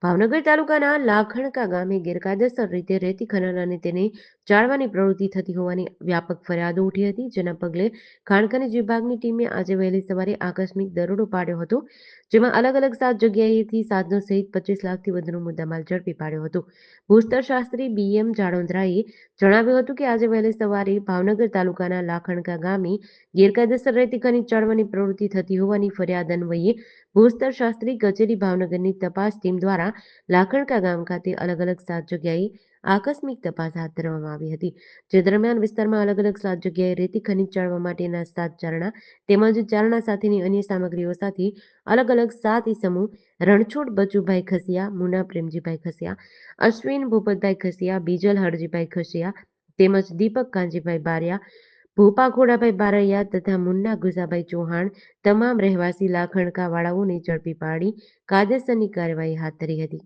ભાવનગર તાલુકાના લાખણકા ગામે ગેરકાયદેસર રીતે રેતી ખનન અને તેને જાળવાની પ્રવૃત્તિ થતી હોવાની વ્યાપક ફરિયાદો ઉઠી હતી, જેના પગલે ખાણ ખનીજ વિભાગની ટીમે આજે વહેલી સવારે આકસ્મિક દરોડો પાડ્યો હતો, જેમાં અલગ અલગ 7 જગ્યાએથી સાધનો સહિત 25 લાખથી વધુનો મુદ્દામાલ ઝડપી પાડ્યો હતો. ભૂસ્તરશાસ્ત્રી BM જાડોદરાએ જણાવ્યું હતું કે આજે વહેલી સવારે ભાવનગર તાલુકાના લાખણકા ગામે ગેરકાયદેસર રેતી ખનીજ જાળવાની પ્રવૃત્તિ થતી હોવાની ફરિયાદ અન્વયે ભૂસ્તરશાસ્ત્રી કચેરી ભાવનગરની તપાસ ટીમ દ્વારા લાખણકા ગામ ખાતે અલગ અલગ 7 જગ્યાએ આકસ્મિક તપાસ હાથ ધરવામાં આવી હતી, જે દરમિયાન વિસ્તારમાં અલગ અલગ 7 જગ્યાએ રેતી ખનીજ જાળવા માટેના 7 ચારણા તેમજ ચારણા સાથેની અન્ય સામગ્રીઓ સાથે અલગ અલગ 7 ઈસમો રણછોડ બચુભાઈ ખસિયા, મુના પ્રેમજીભાઈ ખસિયા, અશ્વિન ભૂપતભાઈ ખસિયા, બીજલ હરજીભાઈ ખસિયા તેમજ દીપક કાંજીભાઈ બારિયા, ભોપા ખોડાભાઈ બારૈયા તથા મુન્ના ગુસાભાઈ ચૌહાણ તમામ રહેવાસી લાખણકા વાળાઓને ઝડપી પાડી કાયદેસરની કાર્યવાહી હાથ ધરી હતી.